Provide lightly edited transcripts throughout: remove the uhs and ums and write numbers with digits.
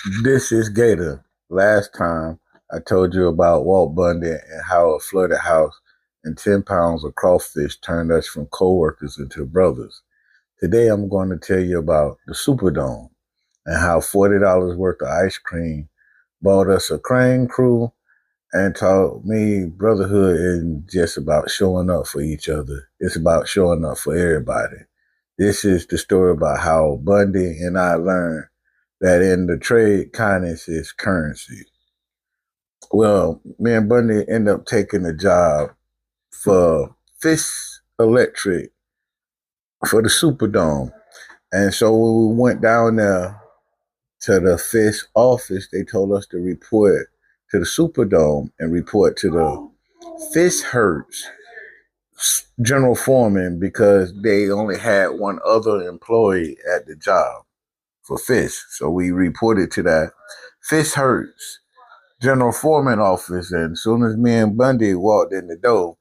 This is Gator. Last time I told you about Walt Bundy and how a flooded house and 10 pounds of crawfish turned us from co-workers into brothers. Today I'm going to tell you about the Superdome and how $40 worth of ice cream bought us a crane crew and taught me brotherhood isn't just about showing up for each other. It's about showing up for everybody. This is the story about how Bundy and I learned that in the trade, kindness is currency. Well, me and Bundy ended up taking a job for Fish Electric for the Superdome. And so when we went down there to the Fish office, they told us to report to the Superdome and report to the Fish Hertz general foreman because they only had one other employee at the job for Fish. So we reported to that Fish Hertz general foreman office, and as soon as me and Bundy walked in the door,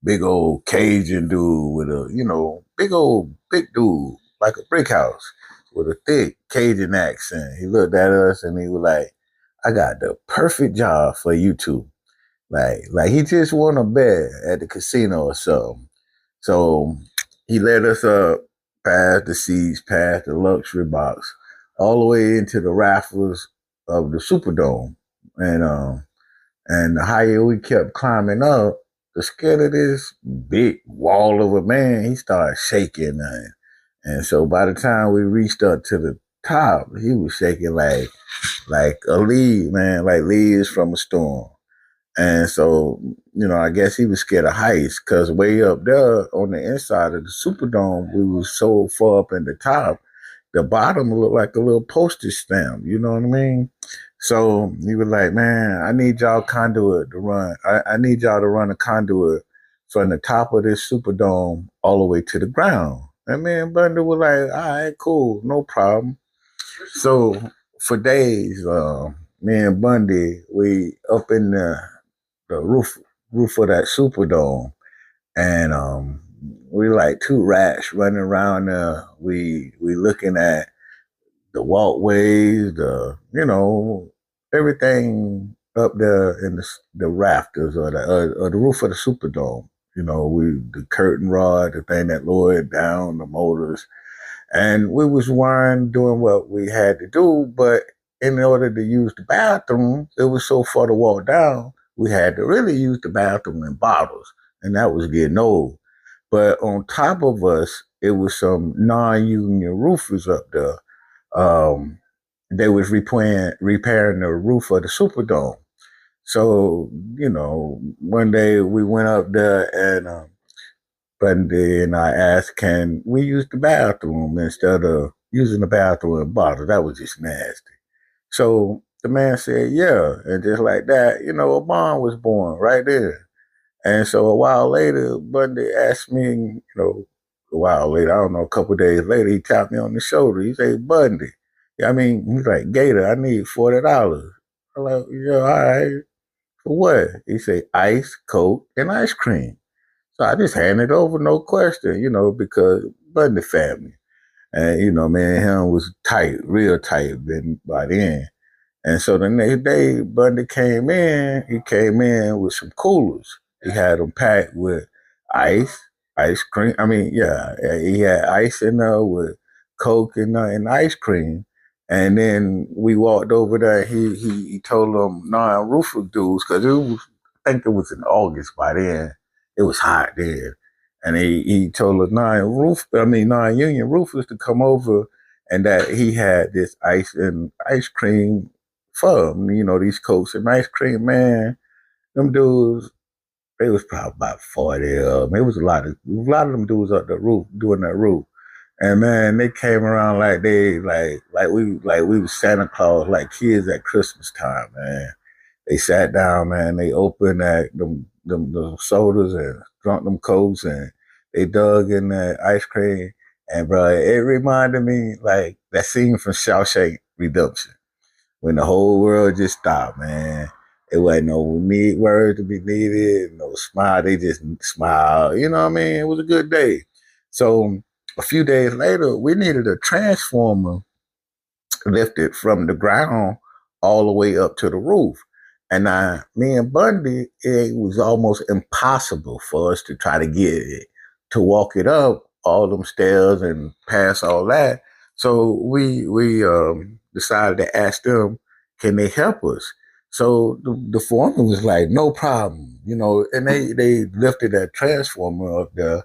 big old Cajun dude with a, big dude, like a brick house with a thick Cajun accent. He looked at us and he was like, I got the perfect job for you two. Like he just won a bet at the casino or something. So he led us up past the seats, past the luxury box, all the way into the rafters of the Superdome. And the higher we kept climbing up, the scared of this big wall of a man, he started shaking. And so by the time we reached up to the top, he was shaking like a leaf, man, like leaves from a storm. And so, I guess he was scared of heights because way up there on the inside of the Superdome, we were so far up in the top, the bottom looked like a little postage stamp. You know what I mean? So he was like, man, I need y'all conduit to run. I need y'all to run a conduit from the top of this Superdome all the way to the ground. And me and Bundy was like, all right, cool, no problem. So for days, me and Bundy, we up in the roof of that Superdome, and we like two rats running around there. We looking at the walkways, everything up there in the rafters or the roof of the Superdome. The curtain rod, the thing that lowered down, the motors, and we was doing what we had to do, but in order to use the bathroom, it was so far to walk down, we had to really use the bathroom in bottles, and that was getting old. But on top of us, it was some non-union roofers up there. They was repairing the roof of the Superdome. So, one day we went up there and Bundy and I asked, can we use the bathroom instead of using the bathroom in bottles? That was just nasty. So the man said, yeah. And just like that, a bond was born right there. And so a while later, Bundy asked me, a while later, I don't know, a couple of days later, he tapped me on the shoulder. He said, Bundy, he's like, Gator, I need $40. I'm like, yeah, all right. For what? He said, ice, Coke, and ice cream. So I just handed over, no question, because Bundy family. And, me and him was tight, real tight by then. And so the next day, Bundy came in. He came in with some coolers. He had them packed with ice cream. Yeah, he had ice in there with Coke and ice cream. And then we walked over there. He told them non-roofer dudes because I think it was in August by then. It was hot then. And he told the non-union roofers to come over and that he had this ice cream for them, these Cokes and ice cream, man. Them dudes, they was probably about 40 of them. It was a lot of them dudes up the roof, doing that roof. And man, they came around like we was Santa Claus, like kids at Christmas time, man. They sat down, man. They opened them sodas and drunk them Cokes and they dug in that ice cream. And bro, it reminded me like that scene from Shawshank Redemption when the whole world just stopped, man. It wasn't no need words to be needed, no smile. They just smiled. You know what I mean? It was a good day. So a few days later, we needed a transformer lifted from the ground all the way up to the roof. And me and Bundy, it was almost impossible for us to try to get it to walk it up all them stairs and pass all that. So we decided to ask them, can they help us? So the foreman was like, no problem, and they lifted that transformer up there,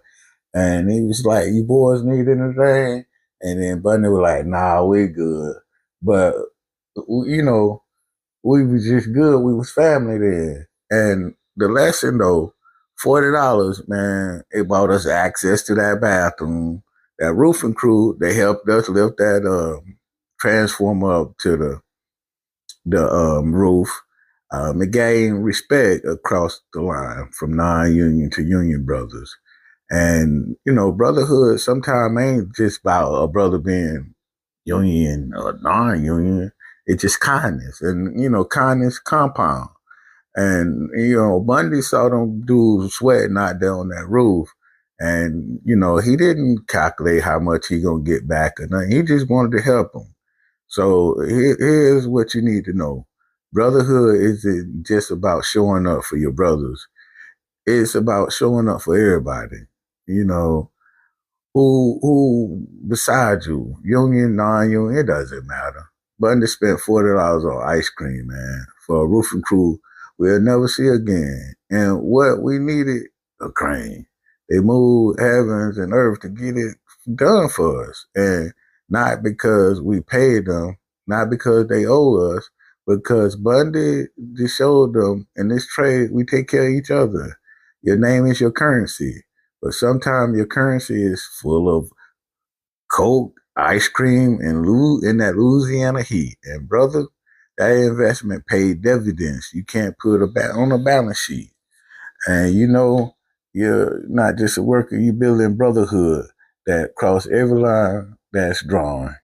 and he was like, you boys need anything? And then Bundy was like, nah, we good. But, we was just good. We was family then. And the lesson though, $40, man, it bought us access to that bathroom. That roofing crew, they helped us lift that transformer up to the roof. It gained respect across the line from non-union to union brothers. And, brotherhood sometimes ain't just about a brother being union or non-union. It's just kindness. And, kindness compound. And, Bundy saw them dudes sweating out there on that roof. And, he didn't calculate how much he gonna get back or nothing. He just wanted to help them. So here's what you need to know. Brotherhood isn't just about showing up for your brothers. It's about showing up for everybody. You know, who beside you, union, non-union, it doesn't matter. Bundy spent $40 on ice cream, man, for a roofing crew we'll never see again. And what we needed, a crane. They moved heavens and earth to get it done for us. And not because we paid them, not because they owe us, because Bundy just showed them in this trade, we take care of each other. Your name is your currency. But sometimes your currency is full of Coke, ice cream, and in that Louisiana heat. And brother, that investment paid dividends. You can't put it back on a balance sheet. And you're not just a worker, you're building brotherhood that cross every line that's drawn.